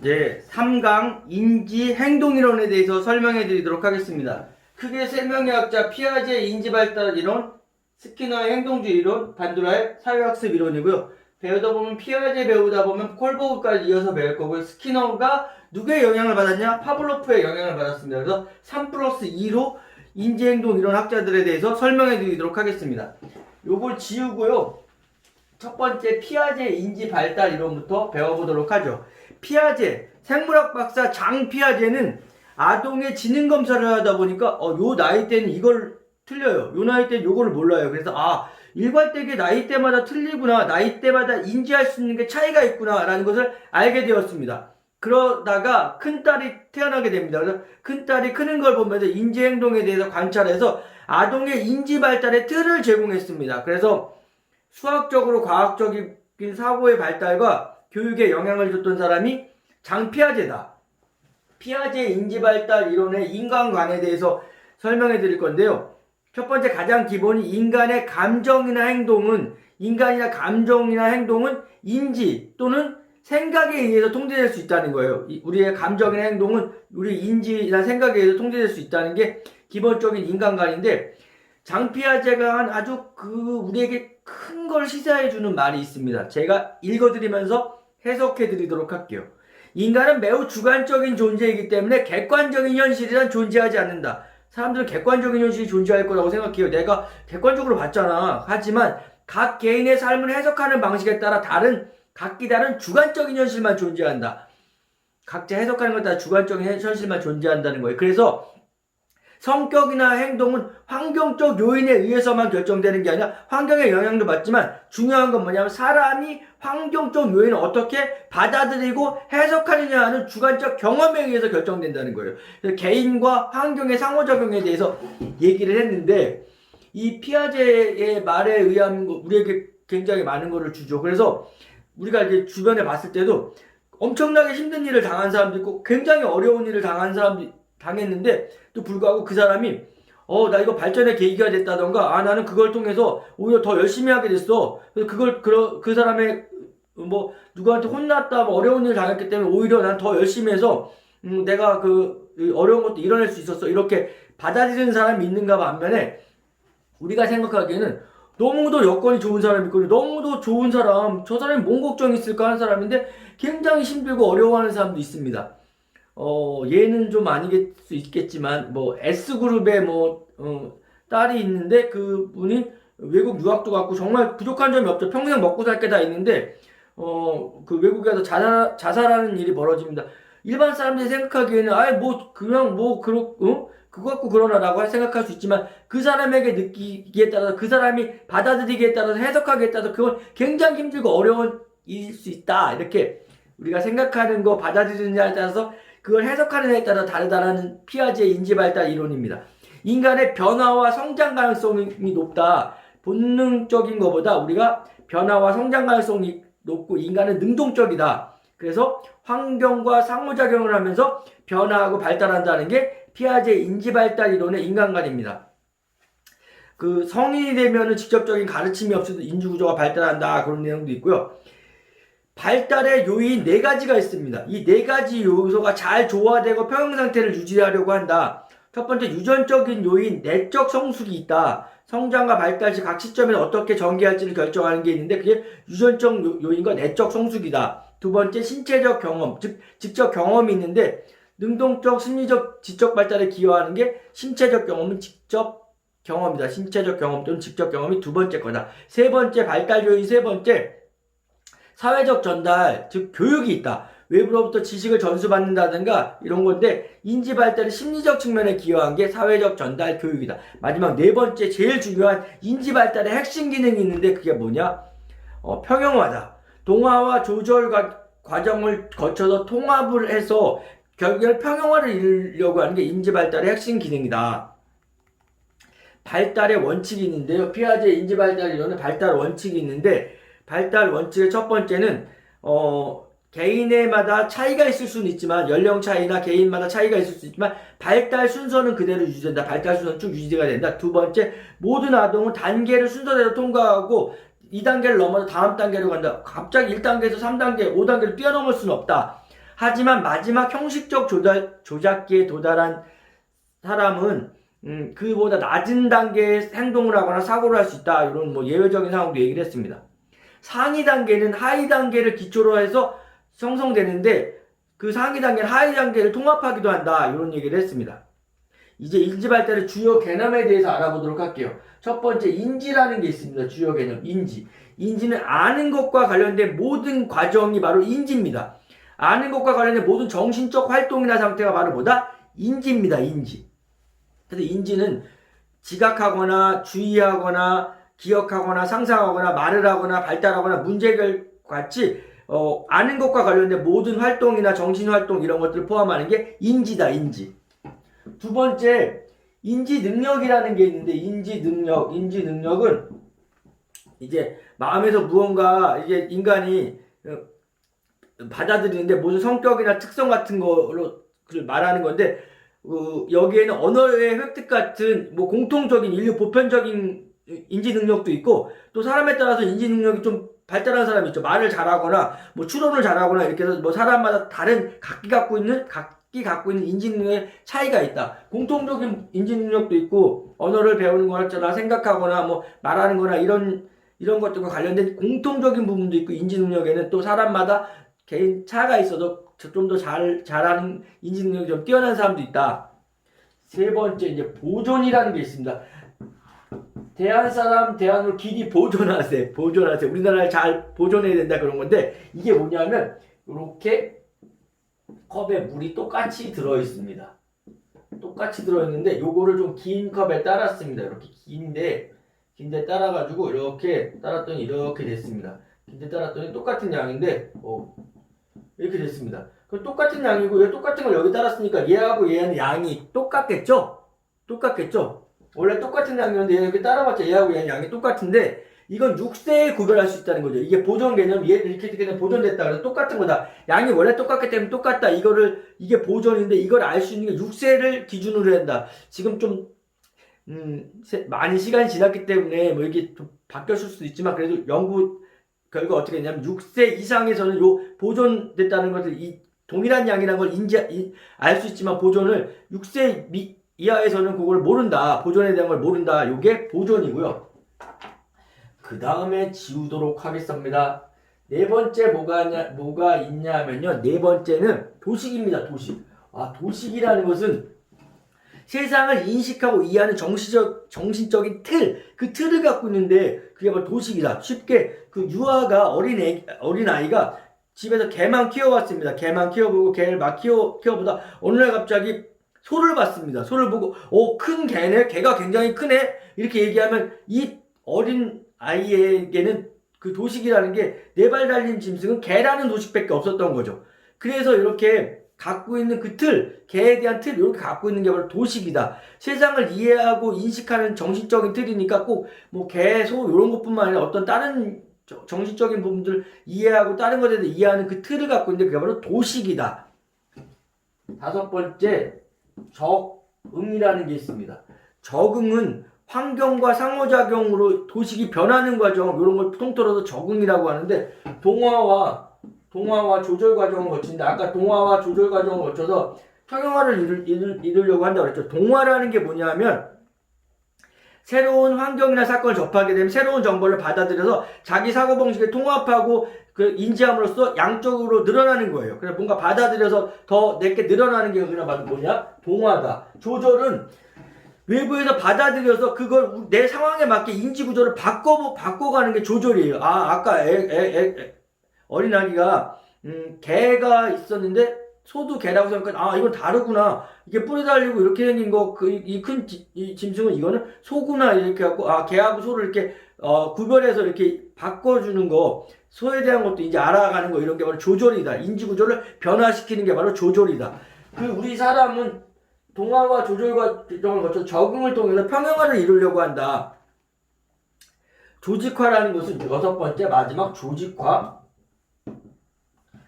이제 3강 인지 행동 이론에 대해서 설명해 드리도록 하겠습니다. 크게 세 명의 학자 피아제의 인지 발달 이론, 스키너의 행동주의 이론, 반두라의 사회학습 이론이고요. 배우다 보면 피아제 배우다 보면 콜버그까지 이어서 배울 거고요. 스키너가 누구의 영향을 받았냐? 파블로프의 영향을 받았습니다. 그래서 3+2로 인지행동 이론 학자들에 대해서 설명해 드리도록 하겠습니다. 요걸 지우고요. 첫 번째 피아제 인지 발달 이론부터 배워보도록 하죠. 피아제, 생물학 박사 장 피아제는 아동의 지능 검사를 하다 보니까 요 나이 때는 이걸 틀려요. 요 나이 때는 요거를 몰라요. 그래서 일괄되게 나이대마다 틀리구나, 나이대마다 인지할 수 있는 게 차이가 있구나 라는 것을 알게 되었습니다. 그러다가 큰딸이 태어나게 됩니다. 그래서 큰딸이 크는 걸 보면서 인지행동에 대해서 관찰해서 아동의 인지발달의 틀을 제공했습니다. 그래서 수학적으로 과학적인 사고의 발달과 교육에 영향을 줬던 사람이 장 피아제다. 피아제 인지발달 이론의 인간관에 대해서 설명해 드릴 건데요. 첫 번째 가장 기본이 인간의 감정이나 행동은 인지 또는 생각에 의해서 통제될 수 있다는 거예요. 우리의 감정이나 행동은 우리 인지나 생각에 의해서 통제될 수 있다는 게 기본적인 인간관인데, 장 피아제가 한 아주 우리에게 큰 걸 시사해 주는 말이 있습니다. 제가 읽어드리면서 해석해 드리도록 할게요. 인간은 매우 주관적인 존재이기 때문에 객관적인 현실이란 존재하지 않는다. 사람들은 객관적인 현실이 존재할 거라고 생각해요. 내가 객관적으로 봤잖아. 하지만 각 개인의 삶을 해석하는 방식에 따라 각기 다른 주관적인 현실만 존재한다. 각자 해석하는 것에 따라 주관적인 현실만 존재한다는 거예요. 그래서 성격이나 행동은 환경적 요인에 의해서만 결정되는 게 아니라 환경의 영향도 받지만, 중요한 건 뭐냐면 사람이 환경적 요인을 어떻게 받아들이고 해석하느냐 하는 주관적 경험에 의해서 결정된다는 거예요. 그래서 개인과 환경의 상호작용에 대해서 얘기를 했는데, 이 피아제의 말에 의하면 우리에게 굉장히 많은 거를 주죠. 그래서 우리가 이제 주변에 봤을 때도 엄청나게 힘든 일을 당한 사람도 있고 굉장히 어려운 일을 당한 사람도 당했는데, 또 불구하고 그 사람이 나 이거 발전의 계기가 됐다던가, 나는 그걸 통해서 오히려 더 열심히 하게 됐어. 그래서 그 사람의 누구한테 혼났다, 어려운 일을 당했기 때문에 오히려 난 더 열심히 해서 내가 어려운 것도 이뤄낼 수 있었어, 이렇게 받아들이는 사람이 있는가 반면에, 우리가 생각하기에는 너무도 여건이 좋은 사람이 있고 너무도 좋은 사람, 저 사람이 뭔 걱정이 있을까 하는 사람인데 굉장히 힘들고 어려워하는 사람도 있습니다. 얘는 좀 아니겠 수 있겠지만 S그룹에 딸이 있는데 그분이 외국 유학도 갔고 정말 부족한 점이 없죠. 평생 먹고 살 게 다 있는데 그 외국에서 자살하는 일이 벌어집니다. 일반 사람들이 생각하기에는 그거 갖고 그러나라고 생각할 수 있지만, 그 사람에게 느끼기에 따라서, 그 사람이 받아들이기에 따라서, 해석하기에 따라서 그건 굉장히 힘들고 어려운 일일 수 있다. 이렇게 우리가 생각하는 거 받아들이느냐에 따라서, 그걸 해석하는 데에 따라 다르다는 피아제의 인지발달 이론입니다. 인간의 변화와 성장 가능성이 높다. 본능적인 것보다 우리가 변화와 성장 가능성이 높고 인간은 능동적이다. 그래서 환경과 상호작용을 하면서 변화하고 발달한다는 게 피아제의 인지발달 이론의 인간관입니다. 성인이 되면은 직접적인 가르침이 없이도 인지구조가 발달한다, 그런 내용도 있고요. 발달의 요인 4가지가 있습니다. 이 4가지 요소가 잘 조화되고 평형상태를 유지하려고 한다. 첫 번째, 유전적인 요인, 내적 성숙이 있다. 성장과 발달 시 각 시점에서 어떻게 전개할지를 결정하는 게 있는데, 그게 유전적 요인과 내적 성숙이다. 두 번째, 신체적 경험, 즉 직접 경험이 있는데 능동적, 심리적, 지적 발달에 기여하는 게 신체적 경험은 직접 경험이다. 신체적 경험 또는 직접 경험이 두 번째 거다. 세 번째, 발달 요인 세 번째, 사회적 전달, 즉 교육이 있다. 외부로부터 지식을 전수받는다든가 이런 건데, 인지 발달의 심리적 측면에 기여한 게 사회적 전달 교육이다. 마지막 네 번째, 제일 중요한 인지 발달의 핵심 기능이 있는데, 그게 뭐냐? 평형화다. 동화와 조절 과정을 거쳐서 통합을 해서 결국에는 평형화를 이루려고 하는 게 인지 발달의 핵심 기능이다. 발달의 원칙이 있는데요. 피아제 인지 발달 이론은 발달 원칙이 있는데, 발달 원칙의 첫 번째는 개인마다 차이가 있을 수는 있지만, 연령 차이나 개인마다 차이가 있을 수 있지만 발달 순서는 그대로 유지된다. 발달 순서는 쭉 유지가 된다. 두 번째, 모든 아동은 단계를 순서대로 통과하고 2단계를 넘어서 다음 단계로 간다. 갑자기 1단계에서 3단계, 5단계를 뛰어넘을 수는 없다. 하지만 마지막 형식적 조작기에 도달한 사람은 그보다 낮은 단계의 행동을 하거나 사고를 할 수 있다. 이런 뭐 예외적인 상황도 얘기를 했습니다. 상위 단계는 하위 단계를 기초로 해서 형성되는데 그 상위 단계는 하위 단계를 통합하기도 한다. 이런 얘기를 했습니다. 이제 인지 발달의 주요 개념에 대해서 알아보도록 할게요. 첫 번째, 인지라는 게 있습니다. 주요 개념, 인지. 인지는 아는 것과 관련된 모든 과정이 바로 인지입니다. 아는 것과 관련된 모든 정신적 활동이나 상태가 바로 뭐다? 인지입니다. 인지. 그래서 인지는 지각하거나 주의하거나 기억하거나 상상하거나 말을 하거나 발달하거나 문제를 같이 아는 것과 관련된 모든 활동이나 정신활동 이런 것들을 포함하는 게 인지다. 인지. 두 번째, 인지 능력이라는 게 있는데 인지 능력은 이제 마음에서 무언가 이게 인간이 받아들이는데 무슨 성격이나 특성 같은 거로 말하는 건데 여기에는 언어의 획득 같은 뭐 공통적인 인류 보편적인 인지 능력도 있고 또 사람에 따라서 인지 능력이 좀 발달한 사람이 있죠. 말을 잘하거나 뭐 추론을 잘하거나 이렇게 해서 뭐 사람마다 다른 각기 갖고 있는 인지 능력의 차이가 있다. 공통적인 인지 능력도 있고 언어를 배우는 거나 생각하거나 뭐 말하는 거나 이런 것들과 관련된 공통적인 부분도 있고 인지 능력에는 또 사람마다 개인 차가 있어도 좀 더 잘하는 인지 능력이 좀 뛰어난 사람도 있다. 세 번째, 이제 보존이라는 게 있습니다. 대한 사람 대한으로 길이 보존하세요. 우리나라를 잘 보존해야 된다 그런 건데 이게 뭐냐면 이렇게 컵에 물이 똑같이 들어있습니다. 똑같이 들어있는데 요거를 좀 긴 컵에 따랐습니다. 이렇게 긴데 따라가지고 이렇게 따랐더니 이렇게 됐습니다. 긴데 따랐더니 똑같은 양인데 이렇게 됐습니다. 그럼 똑같은 양이고 얘 똑같은 걸 여기 따랐으니까 얘하고 얘는 양이 똑같겠죠? 원래 똑같은 양이었는데 얘 이렇게 따라봤자 얘하고 얘는 양이 똑같은데 이건 6세에 구별할 수 있다는 거죠. 이게 보존 개념, 얘 이렇게 되면 보존됐다. 그래서 똑같은 거다. 양이 원래 똑같기 때문에 똑같다. 이게 보존인데 이걸 알 수 있는 게 6세를 기준으로 한다. 지금 좀 많이 시간이 지났기 때문에 뭐 이게 좀 바뀌었을 수도 있지만 그래도 연구 결과 어떻게 했냐면 6세 이상에서는 요 보존됐다는 것을 이 동일한 양이라는 걸 알 수 있지만 보존을 6세 이하에서는 그걸 모른다. 보존에 대한 걸 모른다. 요게 보존이고요. 그 다음에 지우도록 하겠습니다. 네 번째 뭐가 있냐면요. 네 번째는 도식입니다. 도식이라는 것은 세상을 인식하고 이해하는 정신적인 그 틀을 갖고 있는데 그게 바로 도식이다. 쉽게 그 유아가 어린아이가 집에서 개만 키워봤습니다. 개만 키워보고 개를 막 키워보다 어느 날 갑자기 소를 봤습니다. 소를 보고 큰 개네? 개가 굉장히 크네? 이렇게 얘기하면 이 어린 아이에게는 그 도식이라는 게 4발 달린 짐승은 개라는 도식밖에 없었던 거죠. 그래서 이렇게 갖고 있는 그 틀, 개에 대한 틀, 이렇게 갖고 있는 게 바로 도식이다. 세상을 이해하고 인식하는 정신적인 틀이니까 꼭 뭐 개, 소 이런 것뿐만 아니라 어떤 다른 정신적인 부분들 이해하고 다른 것에 대해 이해하는 그 틀을 갖고 있는데 그게 바로 도식이다. 다섯 번째, 적응이라는 게 있습니다. 적응은 환경과 상호작용으로 도식이 변하는 과정, 이런 걸 통틀어서 적응이라고 하는데 동화와 조절 과정을 거치는데 아까 동화와 조절 과정을 거쳐서 평형화를 이루려고 한다고 그랬죠. 동화라는 게 뭐냐면 새로운 환경이나 사건을 접하게 되면 새로운 정보를 받아들여서 자기 사고방식을 통합하고 그 인지함으로써 양적으로 늘어나는 거예요. 그래서 뭔가 받아들여서 더 내게 늘어나는 게 그냥 뭐냐? 동화다. 조절은 외부에서 받아들여서 그걸 내 상황에 맞게 인지 구조를 바꿔가는 게 조절이에요. 아까 어린아기가 개가 있었는데 소도 개라고 생각하니까 이건 다르구나. 이게 뿌리 달리고 이렇게 생긴 거 이 큰 짐승은 이거는 소구나 이렇게 하고 개하고 소를 이렇게 구별해서 이렇게 바꿔주는 거 소에 대한 것도 이제 알아가는 거 이런 게 바로 조절이다. 인지 구조를 변화시키는 게 바로 조절이다. 우리 사람은 동화와 조절 과정을 거쳐 적응을 통해서 평형화를 이루려고 한다. 조직화라는 것은 여섯 번째 마지막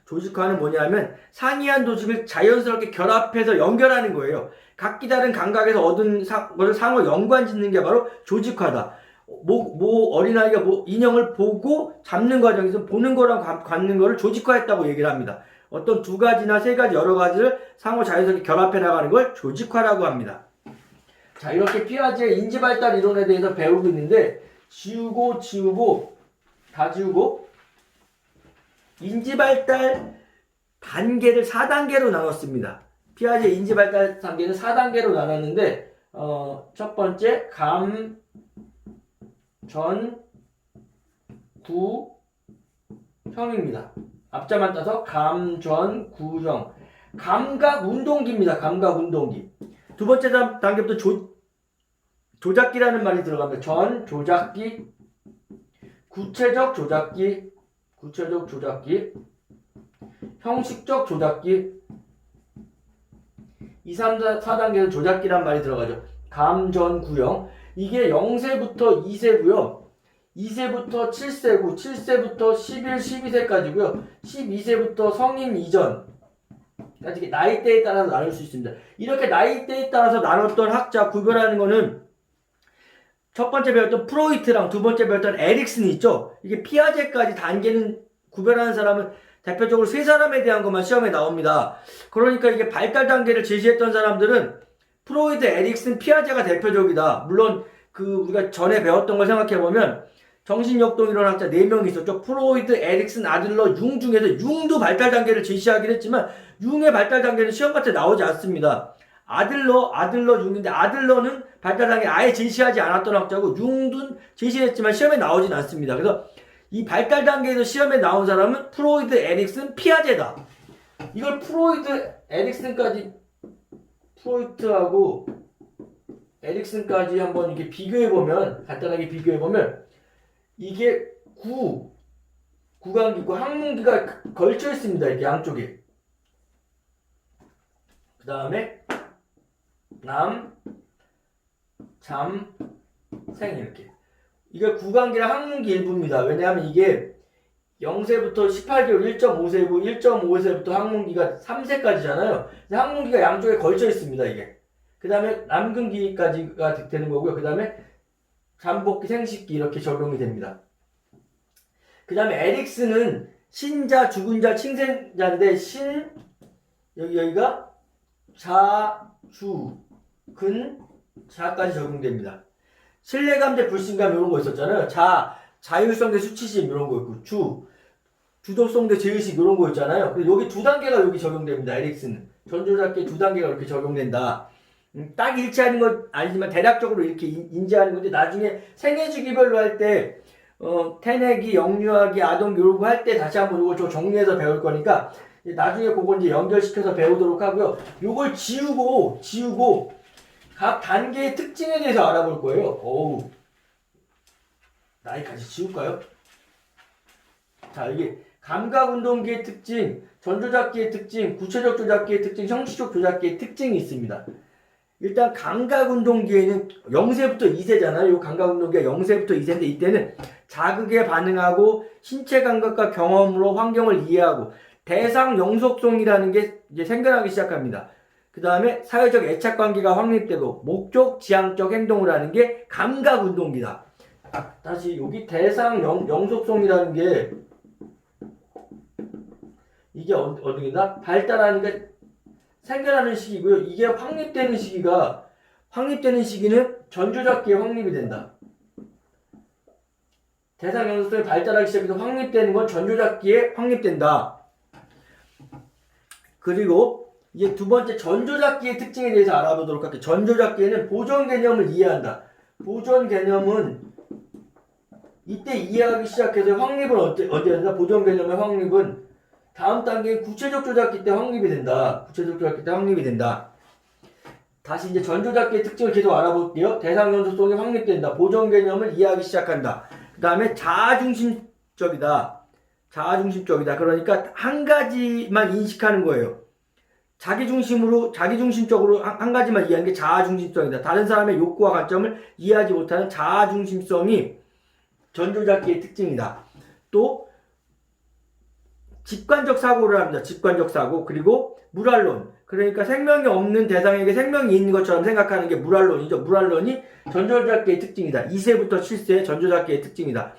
조직화는 뭐냐면 상이한 도식을 자연스럽게 결합해서 연결하는 거예요. 각기 다른 감각에서 얻은 것을 상호 연관 짓는 게 바로 조직화다. 어린아이가 인형을 보고 잡는 과정에서 보는 거랑 갖는 거를 조직화했다고 얘기를 합니다. 어떤 두 가지나 세 가지 여러 가지를 상호 자연스럽게 결합해 나가는 걸 조직화라고 합니다. 자, 이렇게 피아제의 인지발달 이론에 대해서 배우고 있는데 지우고 다 지우고 인지발달 단계를 4단계로 나눴습니다. 피아제 인지발달 단계는 4단계로 나눴는데 첫 번째 감, 전, 구, 형입니다. 앞자만 따서 감, 전, 구, 형. 감각 운동기입니다. 감각 운동기. 두 번째 단계부터 조작기라는 말이 들어갑니다. 전, 조작기, 구체적 조작기, 형식적 조작기, 2, 3, 4단계는 조작기란 말이 들어가죠. 감, 전, 구형. 이게 0세부터 2세고요. 2세부터 7세고 7세부터 11, 12세까지고요. 12세부터 성인 이전. 나이대에 따라서 나눌 수 있습니다. 이렇게 나이대에 따라서 나눴던 학자 구별하는 거는 첫 번째 배웠던 프로이트랑 두 번째 배웠던 에릭슨이 있죠. 이게 피아제까지 단계는 구별하는 사람은 대표적으로 세 사람에 대한 것만 시험에 나옵니다. 그러니까 이게 발달 단계를 제시했던 사람들은 프로이트, 에릭슨, 피아제가 대표적이다. 물론 우리가 전에 배웠던 걸 생각해보면 정신역동 이론 학자 4명이 있었죠. 프로이트, 에릭슨, 아들러, 융 중에서 융도 발달 단계를 제시하긴 했지만 융의 발달 단계는 시험 같은 데 나오지 않습니다. 아들러, 융인데 아들러는 발달 단계 아예 제시하지 않았던 학자고 융도 제시했지만 시험에 나오진 않습니다. 그래서 이 발달 단계에서 시험에 나온 사람은 프로이트, 에릭슨, 피아제다. 이걸 프로이트하고 에릭슨까지 한번 이렇게 비교해보면, 간단하게 비교해보면, 이게 구강기 있고 항문기가 걸쳐 있습니다. 이렇게 양쪽에. 그 다음에, 남, 잠, 생, 이렇게. 이게 구강기랑 항문기 일부입니다. 왜냐하면 이게 0세부터 18개월 1.5세고 1.5세부터 항문기가 3세까지잖아요. 항문기가 양쪽에 걸쳐 있습니다. 이게. 그 다음에 남근기까지가 되는 거고요. 그 다음에 잠복기, 생식기 이렇게 적용이 됩니다. 그 다음에 에릭슨은 신자, 죽은 자, 칭생자인데 여기가 자, 주, 근, 자까지 적용됩니다. 신뢰감 대 불신감 이런 거 있었잖아요. 자율성 대 수치심 이런 거 있고 주도성 대 제의식 이런 거 있잖아요. 그래서 여기 두 단계가 여기 적용됩니다. 에릭슨은 전조작기 두 단계가 이렇게 적용된다. 딱 일치하는 건 아니지만 대략적으로 이렇게 인지하는 건데 나중에 생애주기별로 할 때 태내기, 영유아기, 아동기 이런 거 할 때 다시 한번 이걸 좀 정리해서 배울 거니까 나중에 그거 이제 연결시켜서 배우도록 하고요. 요걸 지우고 각 단계의 특징에 대해서 알아볼 거예요. 어우, 나이까지 지울까요? 자, 이게 감각운동기의 특징, 전조작기의 특징, 구체적 조작기의 특징, 형식적 조작기의 특징이 있습니다. 일단 감각운동기에는 0세부터 2세잖아요. 이 감각운동기가 0세부터 2세인데 이때는 자극에 반응하고 신체 감각과 경험으로 환경을 이해하고 대상 영속성이라는 게 이제 생겨나기 시작합니다. 그 다음에 사회적 애착관계가 확립되고 목적 지향적 행동을 하는 게 감각운동기다. 다시 여기 대상 영속성이라는 게 이게 어디나 발달하는 게 생겨나는 시기고요. 이게 확립되는 시기는 전조작기에 확립이 된다. 대상 영속성이 발달하기 시작해서 확립되는 건 전조작기에 확립된다. 그리고 이제 두 번째 전조작기의 특징에 대해서 알아보도록 할게요. 전조작기에는 보존 개념을 이해한다. 보존 개념은 이때 이해하기 시작해서 확립은 언제 된다? 보존 개념의 확립은 다음 단계인 구체적 조작기 때 확립이 된다. 다시 이제 전조작기의 특징을 계속 알아볼게요. 대상 연속성이 확립된다. 보존 개념을 이해하기 시작한다. 그 다음에 자아중심적이다. 그러니까 한 가지만 인식하는 거예요. 자기중심적으로 한 가지만 이해하는 게 자아중심성이다. 다른 사람의 욕구와 관점을 이해하지 못하는 자아중심성이 전조작기의 특징이다. 또 직관적 사고를 합니다. 직관적 사고. 그리고 물알론. 그러니까 생명이 없는 대상에게 생명이 있는 것처럼 생각하는 게 물알론이죠. 물알론이 전조작계의 특징이다. 2세부터 7세 전조작계의 특징이다.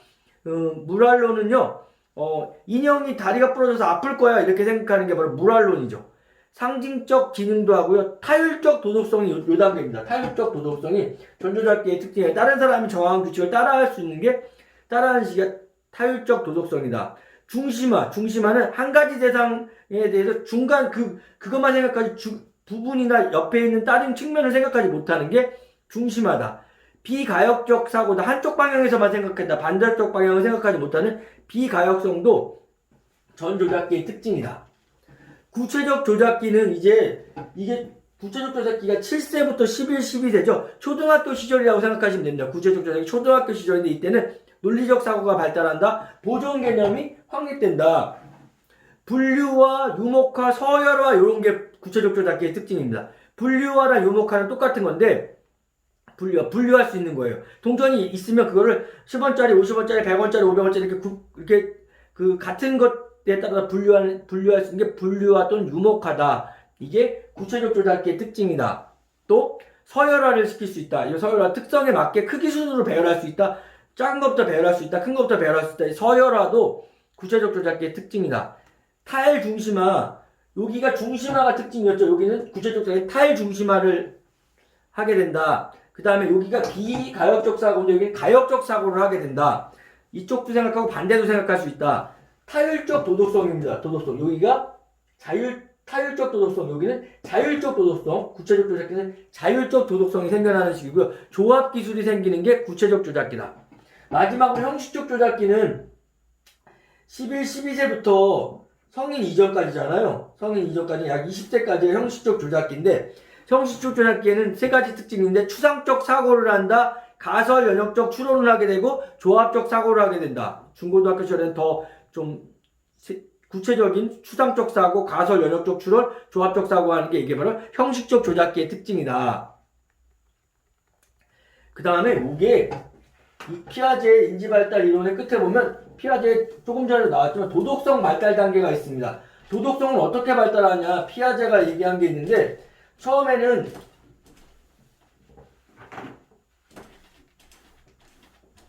물알론은요, 인형이 다리가 부러져서 아플 거야 이렇게 생각하는 게 바로 물알론이죠. 상징적 기능도 하고요. 타율적 도덕성이 요 단계입니다. 타율적 도덕성이 전조작계의 특징이에요. 다른 사람이 정한 규칙을 따라할 수 있는 게 따라하는 시기가 타율적 도덕성이다. 중심화는 한 가지 대상에 대해서 중간 그것만 생각하지 부분이나 옆에 있는 다른 측면을 생각하지 못하는 게 중심화다. 비가역적 사고다. 한쪽 방향에서만 생각한다. 반대쪽 방향을 생각하지 못하는 비가역성도 전조작계의 특징이다. 구체적 조작기는 이게 구체적 조작기가 7세부터 11, 12세죠. 초등학교 시절이라고 생각하시면 됩니다. 구체적 조작기 초등학교 시절인데 이때는 논리적 사고가 발달한다. 보존 개념이 확립된다. 분류화, 유목화, 서열화 이런 게 구체적 조작기의 특징입니다. 분류화랑 유목화는 똑같은 건데 분류할 수 있는 거예요. 동전이 있으면 그거를 10원짜리, 50원짜리, 100원짜리, 500원짜리 이렇게 같은 것에 따라 분류할 수 있는 게 분류화 또는 유목화다. 이게 구체적 조작기의 특징이다. 또 서열화를 시킬 수 있다. 이 서열화 특성에 맞게 크기 순으로 배열할 수 있다. 작은 것부터 배열할 수 있다. 큰 것부터 배열할 수 있다. 서열화도 구체적 조작기의 특징이다. 타일 중심화. 여기가 중심화가 특징이었죠. 여기는 구체적 조작기 타일 중심화를 하게 된다. 그 다음에 여기가 비가역적 사고인데 여기는 가역적 사고를 하게 된다. 이쪽도 생각하고 반대도 생각할 수 있다. 타율적 도덕성입니다. 도덕성. 여기가 타율적 도덕성. 여기는 자율적 도덕성. 구체적 조작기는 자율적 도덕성이 생겨나는 식이고요. 조합 기술이 생기는 게 구체적 조작기다. 마지막으로 형식적 조작기는 11, 12세부터 성인 이전까지잖아요. 성인 이전까지 약 20세까지의 형식적 조작기인데 형식적 조작기에는 세 가지 특징인데 추상적 사고를 한다. 가설 연역적 추론을 하게 되고 조합적 사고를 하게 된다. 중고등학교 시절에는 더 좀 구체적인 추상적 사고, 가설 연역적 추론, 조합적 사고 하는 게 이게 바로 형식적 조작기의 특징이다. 그 다음에 이게 이 피아제의 인지발달 이론의 끝에 보면 피아제 조금 전에 나왔지만 도덕성 발달 단계가 있습니다. 도덕성은 어떻게 발달하냐 피아제가 얘기한 게 있는데 처음에는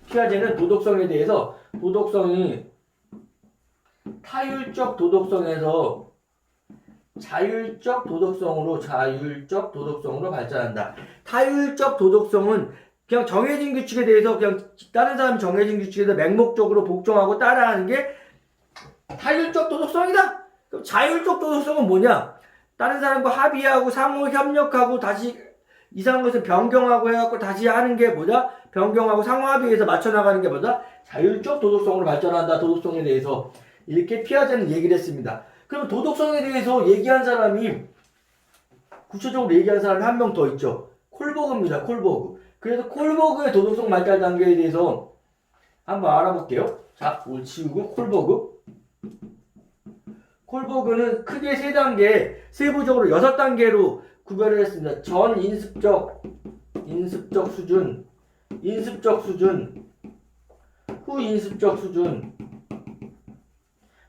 피아제는 도덕성에 대해서 도덕성이 타율적 도덕성에서 자율적 도덕성으로 발전한다. 타율적 도덕성은 그냥 정해진 규칙에 대해서 그냥 다른 사람이 정해진 규칙에 대해서 맹목적으로 복종하고 따라하는 게 타율적 도덕성이다. 그럼 자율적 도덕성은 뭐냐? 다른 사람과 합의하고 상호 협력하고 다시 이상한 것을 변경하고 해갖고 다시 하는 게 뭐냐? 변경하고 상호 합의해서 맞춰나가는 게 뭐냐? 자율적 도덕성으로 발전한다. 도덕성에 대해서 이렇게 피아제는 얘기를 했습니다. 그럼 도덕성에 대해서 얘기한 사람이 구체적으로 얘기한 사람이 한 명 더 있죠. 콜버그입니다. 콜버그. 그래서 콜버그의 도덕성 발달 단계에 대해서 한번 알아볼게요. 자, 올 치우고 콜버그. 콜버그는 크게 3단계, 세부적으로 6단계로 구별을 했습니다. 전 인습적 수준, 후 인습적 수준.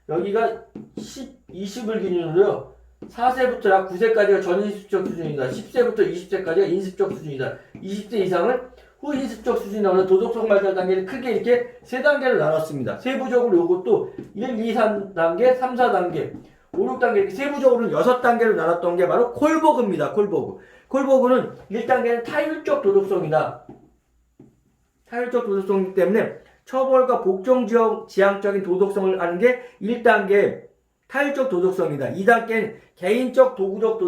여기가 20을 기준으로요. 4세부터 약 9세까지가 전인습적 수준이다. 10세부터 20세까지가 인습적 수준이다. 20세 이상은 후인습적 수준이라고 도덕성 발달 단계를 크게 이렇게 3단계로 나눴습니다. 세부적으로 이것도 1, 2, 3단계, 3, 4단계, 5, 6단계 이렇게 세부적으로는 6단계로 나눴던 게 바로 콜버그입니다. 콜버그는 1단계는 타율적 도덕성이다. 타율적 도덕성이기 때문에 처벌과 복종지향적인 도덕성을 하는 게 1단계 타율적 도덕성이다. 2단계는 개인적 도구적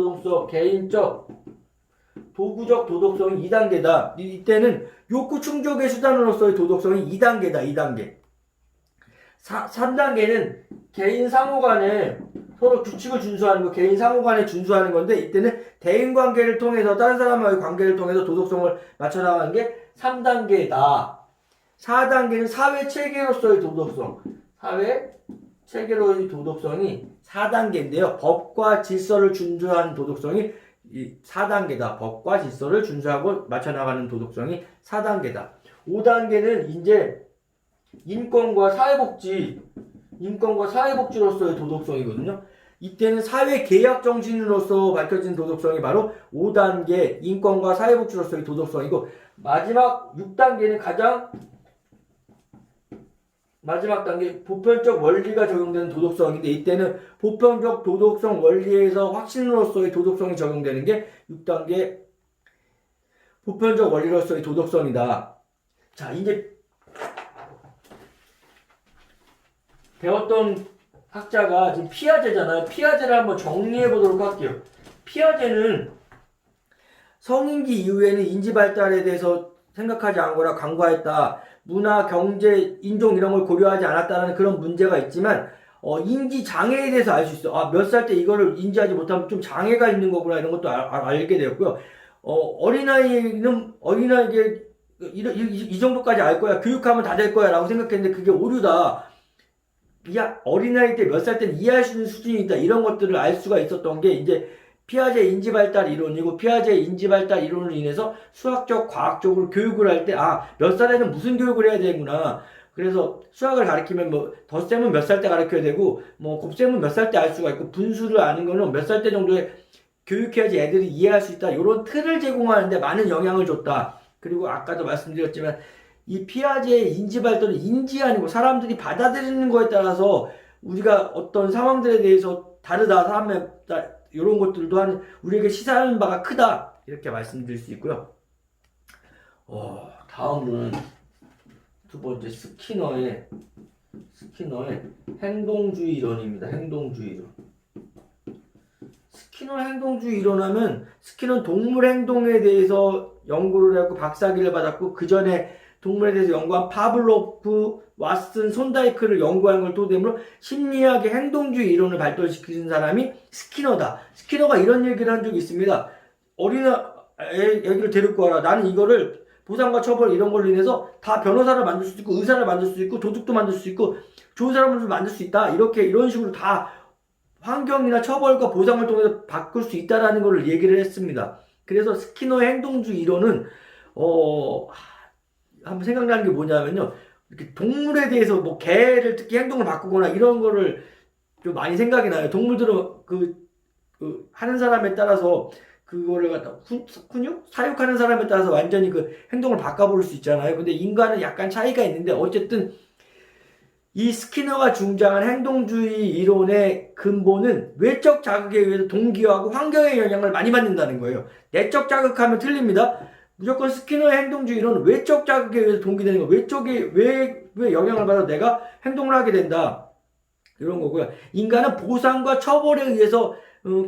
도덕성이 2단계다. 이때는 욕구 충족의 수단으로서의 도덕성이 2단계다. 2단계. 3단계는 개인 상호간에 서로 규칙을 준수하는 거, 개인 상호간에 준수하는 건데 이때는 대인관계를 통해서 다른 사람과의 관계를 통해서 도덕성을 맞춰나가는 게 3단계다. 4단계는 사회체계로서의 도덕성. 사회체계로의 도덕성이 4단계인데요. 법과 질서를 준수하는 도덕성이 4단계다. 법과 질서를 준수하고 맞춰나가는 도덕성이 4단계다. 5단계는 이제 인권과 사회복지 인권과 사회복지로서의 도덕성이거든요. 이때는 사회계약 정신으로서 밝혀진 도덕성이 바로 5단계 인권과 사회복지로서의 도덕성이고, 마지막 6단계는 마지막 단계 보편적 원리가 적용되는 도덕성인데, 이때는 보편적 도덕성 원리에서 확신으로서의 도덕성이 적용되는 게 6단계 보편적 원리로서의 도덕성이다. 자, 이제 배웠던 학자가 지금 피아제잖아요. 피아제를 한번 정리해 보도록 할게요. 피아제는 성인기 이후에는 인지 발달에 대해서 생각하지 않거나 간과했다. 문화, 경제, 인종 이런 걸 고려하지 않았다는 그런 문제가 있지만, 인지 장애에 대해서 알 수 있어. 아, 몇 살 때 이거를 인지하지 못하면 좀 장애가 있는 거구나, 이런 것도 알게 되었고요. 어린아이에게 이 정도까지 알 거야. 교육하면 다 될 거야. 라고 생각했는데 그게 오류다. 어린아이 때 몇 살 때는 이해할 수 있는 수준이 있다. 이런 것들을 알 수가 있었던 게 이제 피아제 인지발달 이론이고, 피아제 인지발달 이론으로 인해서 수학적, 과학적으로 교육을 할 때, 몇 살에는 무슨 교육을 해야 되구나. 그래서 수학을 가르치면 덧셈은 몇 살 때 가르쳐야 되고, 곱셈은 몇 살 때 알 수가 있고, 분수를 아는 거는 몇 살 때 정도에 교육해야지 애들이 이해할 수 있다. 이런 틀을 제공하는데 많은 영향을 줬다. 그리고 아까도 말씀드렸지만, 이 피아제의 인지발달은 인지 아니고 사람들이 받아들이는 거에 따라서 우리가 어떤 상황들에 대해서 다르다, 사람에 이런 것들도 우리에게 시사하는 바가 크다, 이렇게 말씀드릴 수 있고요. 다음은 두 번째 스키너의 행동주의 이론입니다. 행동주의 이론. 스키너 행동주의 이론하면, 스키너는 동물 행동에 대해서 연구를 하고 박사학위를 받았고, 그 전에 동물에 대해서 연구한 파블로프, 왓슨, 손다이크를 연구한 걸 토대로 심리학의 행동주의 이론을 발전시킨 사람이 스키너다. 스키너가 이런 얘기를 한 적이 있습니다. 어린애 얘기를 데리고 와라. 나는 이거를 보상과 처벌 이런 걸로 인해서 다 변호사를 만들 수 있고, 의사를 만들 수 있고, 도둑도 만들 수 있고, 좋은 사람을 만들 수 있다. 이런 식으로 다 환경이나 처벌과 보상을 통해서 바꿀 수 있다라는 걸 얘기를 했습니다. 그래서 스키너의 행동주의 이론은 한번 생각나는 게 뭐냐면요, 이렇게 동물에 대해서 개를 특히 행동을 바꾸거나 이런 거를 좀 많이 생각이 나요. 동물들은 하는 사람에 따라서 그거를 갖다 사육하는 사람에 따라서 완전히 그 행동을 바꿔볼 수 있잖아요. 근데 인간은 약간 차이가 있는데, 어쨌든 이 스키너가 주장한 행동주의 이론의 근본은 외적 자극에 의해서 동기화하고 환경의 영향을 많이 받는다는 거예요. 내적 자극하면 틀립니다. 무조건 스키너의 행동주의 이론은 외적 자극에 의해서 동기되는 거, 외적이 왜 영향을 받아 내가 행동을 하게 된다, 이런 거고요. 인간은 보상과 처벌에 의해서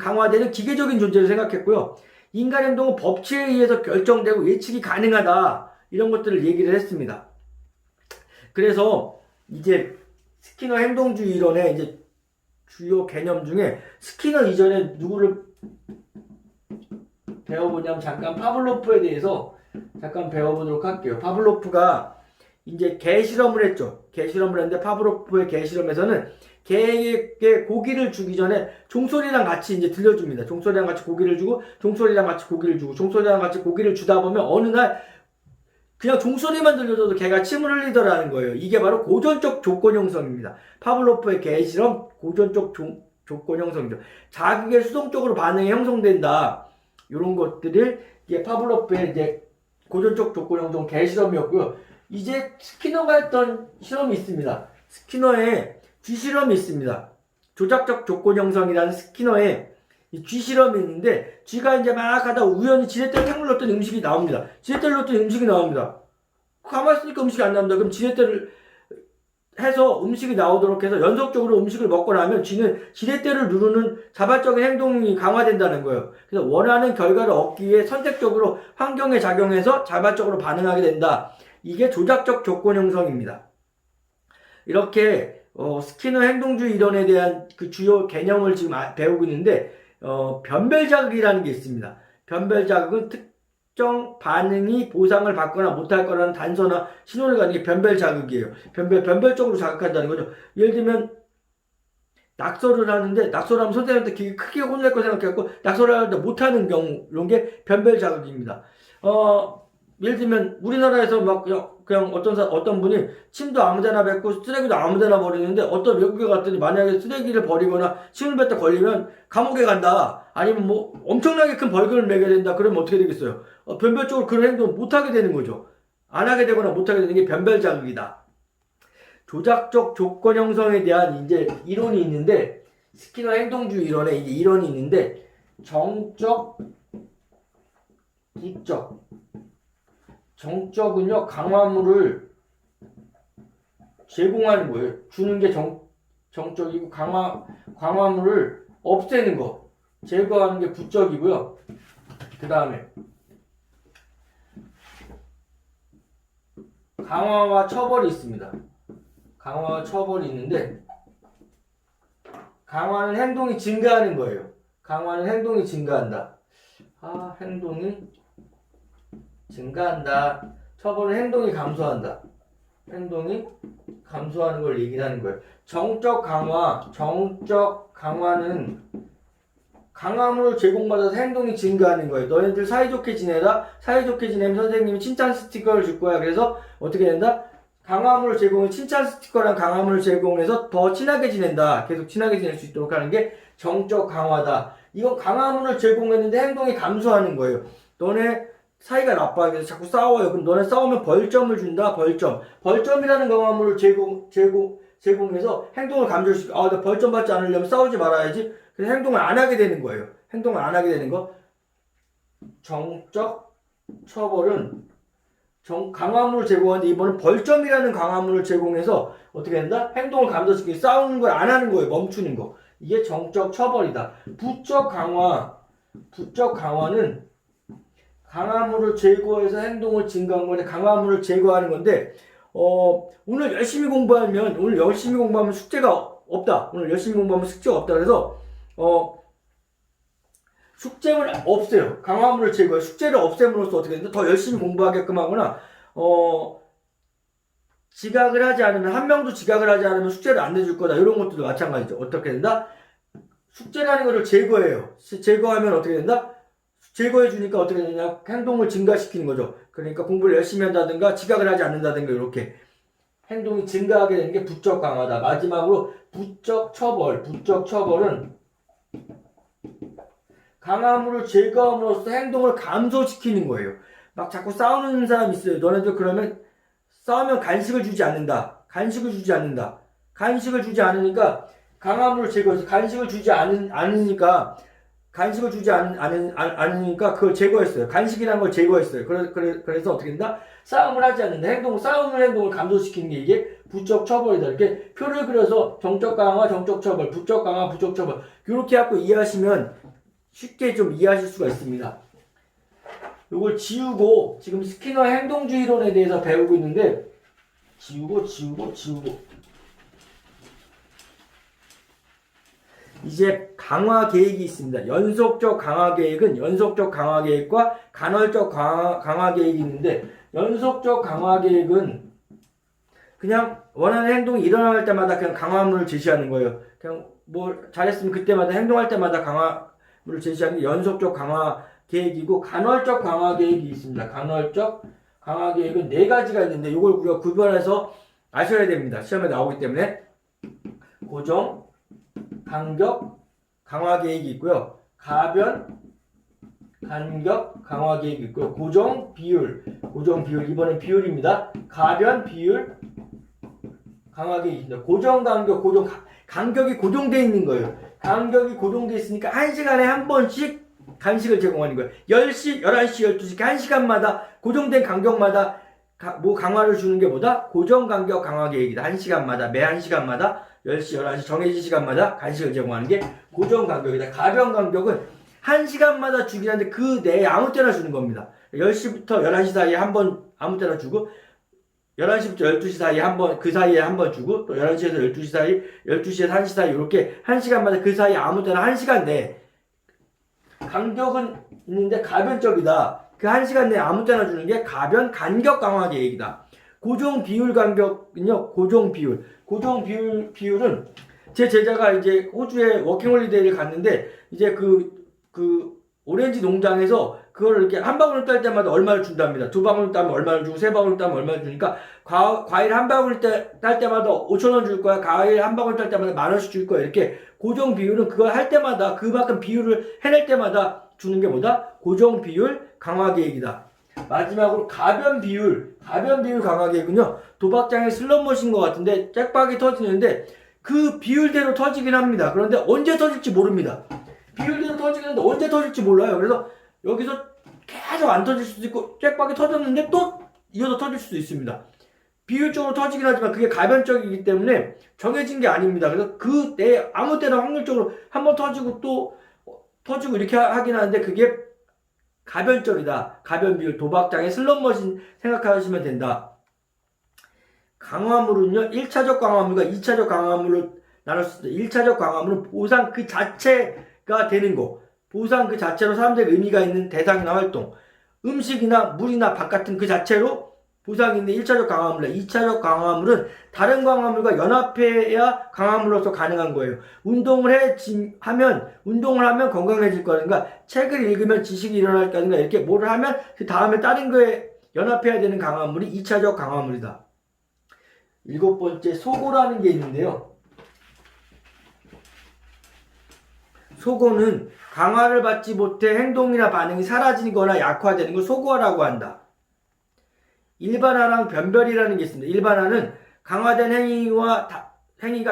강화되는 기계적인 존재를 생각했고요. 인간 행동은 법칙에 의해서 결정되고 예측이 가능하다, 이런 것들을 얘기를 했습니다. 그래서 이제 스키너 행동주의 이론의 이제 주요 개념 중에, 스키너 이전에 누구를 배워보냐면, 잠깐 파블로프에 대해서 잠깐 배워보도록 할게요. 파블로프가 이제 개 실험을 했죠. 개 실험을 했는데, 파블로프의 개 실험에서는 개에게 고기를 주기 전에 종소리랑 같이 이제 들려줍니다. 종소리랑 같이 고기를 주고, 종소리랑 같이 고기를 주고, 종소리랑 같이 고기를 주다 보면 어느 날 그냥 종소리만 들려줘도 개가 침을 흘리더라는 거예요. 이게 바로 고전적 조건 형성입니다. 파블로프의 개 실험, 고전적 조건 형성이죠. 자극에 수동적으로 반응이 형성된다. 이런 것들을 이게 파블로프의 이제 고전적 조건 형성 개 실험이었고요. 이제 스키너가 했던 실험이 있습니다. 스키너의 쥐 실험이 있습니다. 조작적 조건 형성이라는 스키너의 쥐 실험이 있는데, 쥐가 이제 막 하다 우연히 지렛대를 탁 눌렀더니 음식이 나옵니다. 지렛대를 눌렀더니 음식이 나옵니다. 가만히 있으니까 음식이 안 나옵니다. 그럼 지렛대를 해서 음식이 나오도록 해서 연속적으로 음식을 먹고 나면 쥐는 지렛대를 누르는 자발적인 행동이 강화된다는 거예요. 그래서 원하는 결과를 얻기 위해 선택적으로 환경에 작용해서 자발적으로 반응하게 된다. 이게 조작적 조건 형성입니다. 이렇게 스키너 행동주의 이론에 대한 그 주요 개념을 지금 배우고 있는데, 변별자극이라는 게 있습니다. 변별자극은 특정 반응이 보상을 받거나 못할 거라는 단서나 신호를 갖는 게 변별자극이에요. 변별적으로 자극한다는 거죠. 예를 들면 낙서를 하는데, 낙서를 하면 선생님한테 되게 크게 혼낼 거 생각해갖고 낙서를 하는데 못하는 경우, 이런 게 변별자극입니다. 예를 들면 우리나라에서 막 그냥 어떤 분이 침도 아무데나 뱉고 쓰레기도 아무데나 버리는데 어떤 외국에 갔더니 만약에 쓰레기를 버리거나 침을 뱉다 걸리면 감옥에 간다. 아니면 뭐 엄청나게 큰 벌금을 매게 된다. 그러면 어떻게 되겠어요? 변별적으로 그런 행동을 못하게 되는 거죠. 안 하게 되거나 못하게 되는 게 변별 자극이다. 조작적 조건 형성에 대한 이제 이론이 있는데 스키너 행동주의 이론에 이제 이론이 있는데 정적, 부적. 정적은요 강화물을 제공하는 거예요. 주는 게 정적이고 강화물을 없애는 거, 제거하는 게 부적이고요. 그 다음에 강화와 처벌이 있습니다. 강화와 처벌이 있는데 강화는 행동이 증가하는 거예요. 강화는 행동이 증가한다. 행동이 증가한다. 처벌은 행동이 감소한다. 행동이 감소하는 걸 얘기하는 거예요. 정적 강화는 강화물을 제공받아서 행동이 증가하는 거예요. 너희들 사이좋게 지내라. 사이좋게 지내면 선생님이 칭찬 스티커를 줄 거야. 그래서 어떻게 된다? 강화물을 제공해 칭찬 스티커랑 강화물을 제공해서 더 친하게 지낸다. 계속 친하게 지낼 수 있도록 하는 게 정적 강화다. 이건 강화물을 제공했는데 행동이 감소하는 거예요. 너네 사이가 나빠. 그래서 자꾸 싸워요. 그럼 너네 싸우면 벌점을 준다. 벌점이라는 강화물을 제공해서 행동을 감소시켜. 나 벌점 받지 않으려면 싸우지 말아야지. 그래서 행동을 안 하게 되는 거예요. 행동을 안 하게 되는 거. 정적 처벌은 강화물을 제공하는데 이번엔 벌점이라는 강화물을 제공해서 어떻게 된다? 행동을 감소시키고 싸우는 걸 안 하는 거예요. 멈추는 거. 이게 정적 처벌이다. 부적 강화는 강화물을 제거해서 행동을 증가한 건데 강화물을 제거하는 건데 오늘 열심히 공부하면 숙제가 없다. 오늘 열심히 공부하면 숙제가 없다. 그래서 숙제를 없애요. 강화물을 제거해 숙제를 없앰으로써 어떻게 된다? 더 열심히 공부하게끔 하거나 지각을 하지 않으면 한 명도 지각을 하지 않으면 숙제를 안 내줄 거다. 이런 것들도 마찬가지죠. 어떻게 된다? 숙제라는 것을 제거해요. 제거하면 어떻게 된다? 제거해 주니까 어떻게 되냐? 행동을 증가시키는 거죠. 그러니까 공부를 열심히 한다든가 지각을 하지 않는다든가 이렇게 행동이 증가하게 되는 게 부적 강화다. 마지막으로 부적 처벌은 강화물을 제거함으로써 행동을 감소시키는 거예요. 막 자꾸 싸우는 사람 있어요. 너네들 그러면 싸우면 간식을 주지 않는다. 간식을 주지 않으니까 강화물을 제거해서 간식을 주지 않으니까 그걸 제거했어요. 간식이라는 걸 제거했어요. 그래서 어떻게 된다? 싸움을 하지 않는다. 싸우는 행동을 감소시키는 게 이게 부적 처벌이다. 이렇게 표를 그려서 정적 강화, 정적 처벌, 부적 강화, 부적 처벌 이렇게 갖고 이해하시면 쉽게 좀 이해하실 수가 있습니다. 이걸 지우고 지금 스키너 행동주의론에 대해서 배우고 있는데 지우고 이제 강화 계획이 있습니다. 연속적 강화 계획과 간헐적 강화 계획이 있는데 연속적 강화 계획은 그냥 원하는 행동이 일어날 때마다 그냥 강화물을 제시하는 거예요. 그냥 뭐 잘했으면 그때마다 행동할 때마다 강화물을 제시하는 게 연속적 강화 계획이고 간헐적 강화 계획이 있습니다. 간헐적 강화 계획은 4가지가 있는데 이걸 우리가 구별해서 아셔야 됩니다. 시험에 나오기 때문에 고정, 간격, 강화 계획이 있고요. 가변, 간격, 강화 계획이 있고요. 고정, 비율, 이번엔 비율입니다. 가변, 비율, 강화 계획이 있습니다. 고정, 간격, 간격이 고정되어 있는 거예요. 간격이 고정되어 있으니까 1시간에 한 번씩 간식을 제공하는 거예요. 10시, 11시, 12시 1시간마다 고정된 간격마다 강화를 주는 게 뭐다? 고정 간격 강화 계획이다. 매 1시간마다 10시, 11시 정해진 시간마다 간식을 제공하는 게 고정 간격이다. 가변 간격은 1시간마다 주긴 하는데 그 내에 아무 때나 주는 겁니다. 10시부터 11시 사이에 한 번 아무 때나 주고 11시부터 12시 사이에 그 사이에 한 번 주고 또 11시에서 12시 사이, 12시에서 1시 사이 이렇게 1시간마다 그 사이에 아무 때나 1시간 내에 간격은 있는데 가변적이다. 그 1시간 내에 아무 때나 주는 게 가변 간격 강화 계획이다. 고정 비율 간격은요. 고정 비율은 제 제자가 이제 호주에 워킹홀리데이를 갔는데 이제 그 오렌지 농장에서 그걸 이렇게 한 방울 딸 때마다 얼마를 준답니다. 두 방울 따면 얼마를 주고 세 방울 따면 얼마를 주니까 과일 한 방울 딸 때마다 5,000원 줄 거야. 과일 한 방울 딸 때마다 10,000원씩 줄 거야. 이렇게 고정 비율은 그걸 할 때마다 그만큼 비율을 해낼 때마다 주는 게 뭐다? 고정 비율 강화 계획이다. 마지막으로 가변 비율 강화 계획은요. 도박장의 슬롯머신 것 같은데 잭박이 터지는데 그 비율대로 터지긴 합니다. 그런데 언제 터질지 모릅니다. 비율대로 터지는데 언제 터질지 몰라요. 그래서 여기서 계속 안 터질 수도 있고 잭박이 터졌는데 또 이어서 터질 수도 있습니다. 비율적으로 터지긴 하지만 그게 가변적이기 때문에 정해진 게 아닙니다. 그래서 그 내 아무 때나 확률적으로 한번 터지고 또 터지고 이렇게 하긴 하는데 그게 가변적이다. 가변 비율, 도박장의 슬롯머신 생각하시면 된다. 강화물은요, 1차적 강화물과 2차적 강화물로 나눌 수 있다. 1차적 강화물은 보상 그 자체가 되는 거. 보상 그 자체로 사람들에게 의미가 있는 대상이나 활동. 음식이나 물이나 밥 같은 그 자체로 보상이 있는 1차적 강화물이다. 2차적 강화물은 다른 강화물과 연합해야 강화물로서 가능한 거예요. 운동을 하면 건강해질 거니까 책을 읽으면 지식이 일어날 거니까 이렇게 뭐를 하면 그 다음에 다른 거에 연합해야 되는 강화물이 2차적 강화물이다. 7번째 소고라는 게 있는데요. 소고는 강화를 받지 못해 행동이나 반응이 사라지거나 약화되는 걸 소고라고 한다. 일반화랑 변별이라는 게 있습니다. 일반화는 강화된 행위가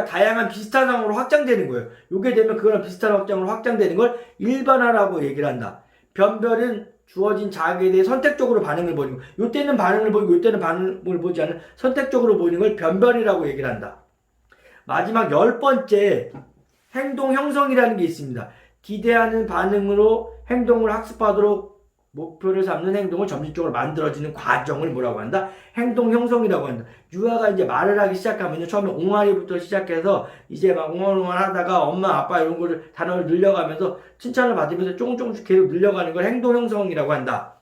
다양한 비슷한 상황으로 확장되는 거예요. 요게 되면 그거랑 비슷한 확장으로 확장되는 걸 일반화라고 얘기를 한다. 변별은 주어진 자극에 대해 선택적으로 반응을 보이는 거. 요때는 반응을 보이고 요때는 반응을 보지 않는 선택적으로 보이는 걸 변별이라고 얘기를 한다. 마지막 10번째 행동 형성이라는 게 있습니다. 기대하는 반응으로 행동을 학습하도록 목표를 삼는 행동을 점진적으로 만들어지는 과정을 뭐라고 한다? 행동 형성이라고 한다. 유아가 이제 말을 하기 시작하면요. 처음에 옹알이부터 시작해서 이제 막 옹알옹알 하다가 엄마, 아빠 이런 거를 단어를 늘려가면서 칭찬을 받으면서 조금씩 계속 늘려가는 걸 행동 형성이라고 한다.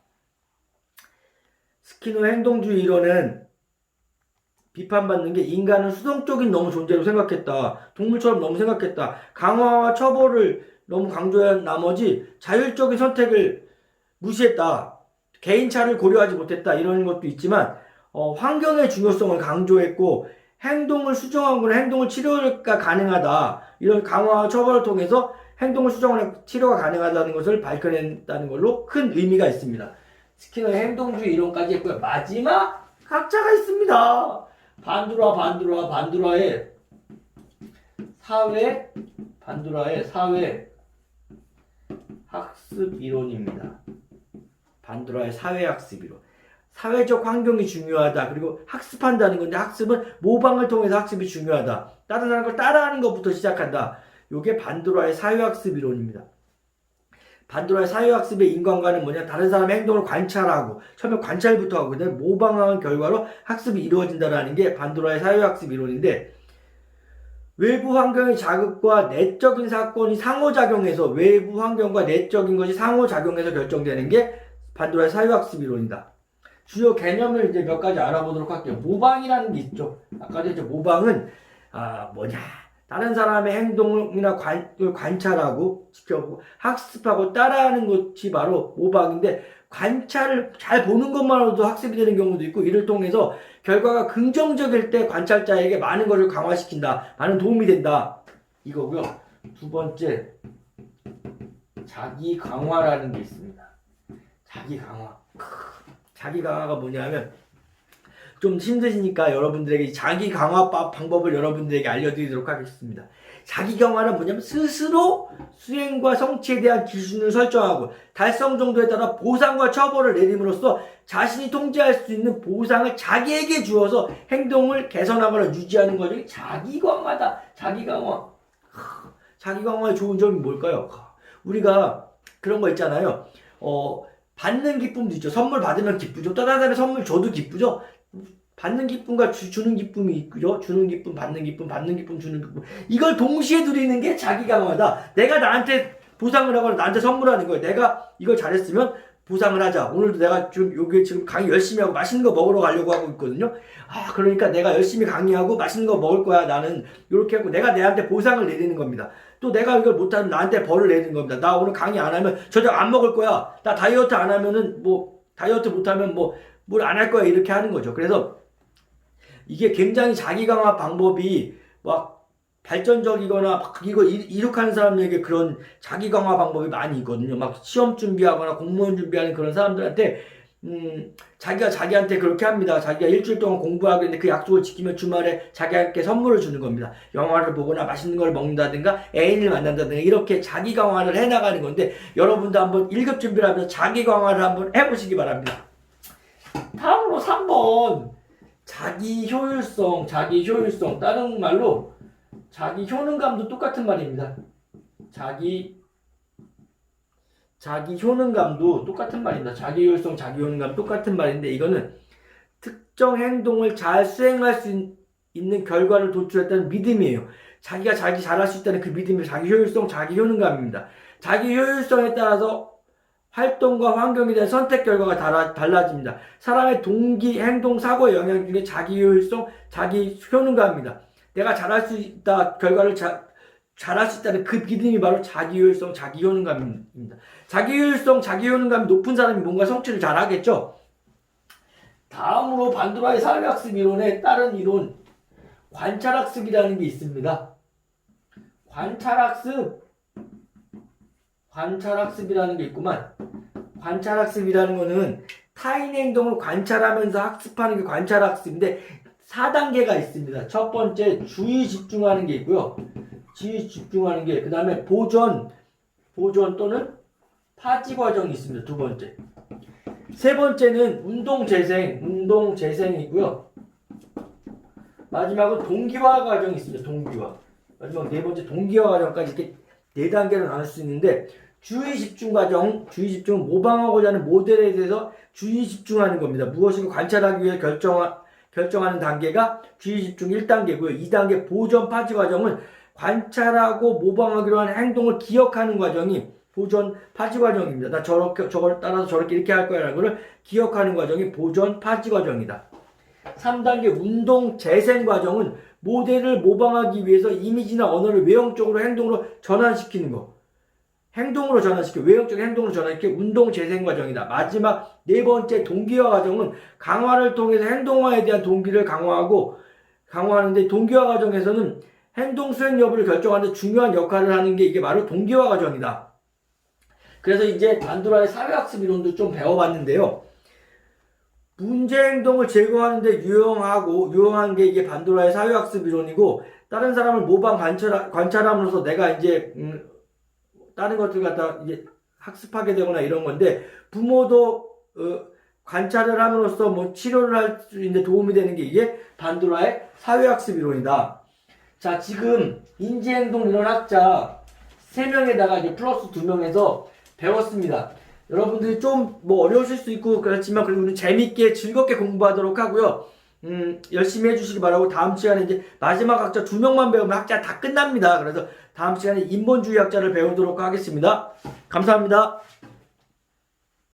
스키너 행동주의 이론은 비판받는 게 인간은 수동적인 너무 존재로 생각했다. 동물처럼 너무 생각했다. 강화와 처벌을 너무 강조한 나머지 자율적인 선택을 무시했다. 개인차를 고려하지 못했다. 이런 것도 있지만 환경의 중요성을 강조했고 행동을 수정하거나 행동을 치료가 가능하다. 이런 강화와 처벌을 통해서 행동을 수정하거나 치료가 가능하다는 것을 밝혀낸다는 걸로 큰 의미가 있습니다. 스키너의 행동주의 이론까지 했고요. 마지막 각자가 있습니다. 반두라의 사회 학습 이론입니다. 반두라의 사회학습 이론. 사회적 환경이 중요하다. 그리고 학습한다는 건데 학습은 모방을 통해서 학습이 중요하다. 다른 사람 걸 따라하는 것부터 시작한다. 이게 반두라의 사회학습 이론입니다. 반두라의 사회학습의 인간관은 뭐냐? 다른 사람의 행동을 관찰하고 처음에 관찰부터 하고 그다음에 모방하는 결과로 학습이 이루어진다는 게 반두라의 사회학습 이론인데 외부 환경의 자극과 내적인 사건이 상호작용해서 외부 환경과 내적인 것이 상호작용해서 결정되는 게 반두라의 사회학습 이론이다. 주요 개념을 이제 몇 가지 알아보도록 할게요. 모방이라는 게 있죠. 아까도 했죠. 모방은 다른 사람의 행동이나 관찰하고 지켜보고 학습하고 따라하는 것이 바로 모방인데 관찰을 잘 보는 것만으로도 학습이 되는 경우도 있고 이를 통해서 결과가 긍정적일 때 관찰자에게 많은 것을 강화시킨다. 많은 도움이 된다. 이거고요. 두 번째 자기 강화라는 게 있습니다. 자기 강화. 자기 강화가 뭐냐면 좀 힘드시니까 여러분들에게 자기 강화법 방법을 여러분들에게 알려드리도록 하겠습니다. 자기 강화는 뭐냐면 스스로 수행과 성취에 대한 기준을 설정하고 달성 정도에 따라 보상과 처벌을 내림으로써 자신이 통제할 수 있는 보상을 자기에게 주어서 행동을 개선하거나 유지하는 것이 자기 강화다. 자기 강화. 자기 강화의 좋은 점이 뭘까요? 우리가 그런 거 있잖아요. 받는 기쁨도 있죠. 선물 받으면 기쁘죠. 또 다른 사람이 선물 줘도 기쁘죠. 받는 기쁨과 주는 기쁨이 있고요. 주는 기쁨, 받는 기쁨, 받는 기쁨, 주는 기쁨. 이걸 동시에 누리는 게 자기 강화다. 내가 나한테 보상을 하거나 나한테 선물하는 거예요. 내가 이걸 잘했으면 보상을 하자. 오늘도 내가 지금 강의 열심히 하고 맛있는 거 먹으러 가려고 하고 있거든요. 그러니까 내가 열심히 강의하고 맛있는 거 먹을 거야. 나는 이렇게 하고 내가 내한테 보상을 내리는 겁니다. 또 내가 이걸 못하면 나한테 벌을 내는 겁니다. 나 오늘 강의 안 하면 저녁 안 먹을 거야. 나 다이어트 안 하면은 뭐 다이어트 못하면 뭐 뭘 안 할 거야. 이렇게 하는 거죠. 그래서 이게 굉장히 자기 강화 방법이 막 발전적이거나 막 이거 이룩하는 사람에게 그런 자기 강화 방법이 많이 있거든요. 막 시험 준비하거나 공무원 준비하는 그런 사람들한테 자기가 자기한테 그렇게 합니다. 자기가 일주일 동안 공부하고 있는데 그 약속을 지키면 주말에 자기한테 선물을 주는 겁니다. 영화를 보거나 맛있는 걸 먹는다든가 애인을 만난다든가 이렇게 자기 강화를 해나가는 건데, 여러분도 한번 1급 준비를 하면서 자기 강화를 한번 해보시기 바랍니다. 다음으로 3번 자기 효율성. 다른 말로 자기 효능감도 똑같은 말입니다. 자기 효능감도 똑같은 말입니다. 자기 효율성, 자기 효능감 똑같은 말인데, 이거는 특정 행동을 잘 수행할 수 있는 결과를 도출했다는 믿음이에요. 자기가 자기 잘할 수 있다는 그 믿음이 자기 효율성, 자기 효능감입니다. 자기 효율성에 따라서 활동과 환경에 대한 선택 결과가 달라집니다. 사람의 동기, 행동, 사고의 영향 중에 자기 효율성, 자기 효능감입니다. 내가 잘할 수 있다, 결과를 잘할 수 있다는 그 믿음이 바로 자기 효율성, 자기 효능감입니다. 자기 효율성, 자기 효능감이 높은 사람이 뭔가 성취를 잘 하겠죠. 다음으로 반도라의 사회학습 이론에 따른 이론, 관찰학습이라는 게 있습니다. 관찰학습이라는 게 있구만. 관찰학습이라는 거는 타인 행동을 관찰하면서 학습하는 게 관찰학습인데 4단계가 있습니다. 첫 번째 주의 집중하는 게 있고요. 그 다음에 보존 또는 파지 과정이 있습니다. 두 번째. 세 번째는 운동재생이고요. 마지막은 동기화 과정이 있습니다. 마지막 네 번째 동기화 과정까지 이렇게 4단계로 나눌 수 있는데, 주의 집중은 모방하고자 하는 모델에 대해서 주의 집중하는 겁니다. 무엇인가 관찰하기 위해 결정하는 단계가 주의 집중 1단계고요. 2단계 보존 파지 과정은 관찰하고 모방하기로 하는 행동을 기억하는 과정이 보존 파지 과정입니다. 나 저걸 따라서 저렇게 이렇게 할 거야 라는 것을 기억하는 과정이 보존 파지 과정이다. 3단계 운동 재생 과정은 모델을 모방하기 위해서 이미지나 언어를 외형적으로 행동으로 전환시키는 거. 외형적인 행동으로 전환시키는 운동 재생 과정이다. 마지막 네 번째 동기화 과정은 강화를 통해서 행동화에 대한 동기를 강화하는데, 동기화 과정에서는 행동 수행 여부를 결정하는 데 중요한 역할을 하는 게 이게 바로 동기화 과정이다. 그래서 이제 반도라의 사회학습 이론도 좀 배워봤는데요. 문제 행동을 제거하는데 유용한 게 이게 반도라의 사회학습 이론이고, 다른 사람을 모방 관찰함으로써 내가 이제 다른 것들 갖다 이제 학습하게 되거나 이런 건데, 부모도 관찰을 함으로써 뭐 치료를 할 수 있는 데 도움이 되는 게 이게 반도라의 사회학습 이론이다. 자, 지금 인지행동 이론학자 3명에다가 이제 플러스 2명에서 배웠습니다. 여러분들이 좀 뭐 어려우실 수 있고 그렇지만, 그리고 우리 재밌게 즐겁게 공부하도록 하고요. 열심히 해주시기 바라고, 다음 시간에 이제 마지막 학자 2명만 배우면 학자 다 끝납니다. 그래서 다음 시간에 인본주의 학자를 배우도록 하겠습니다. 감사합니다.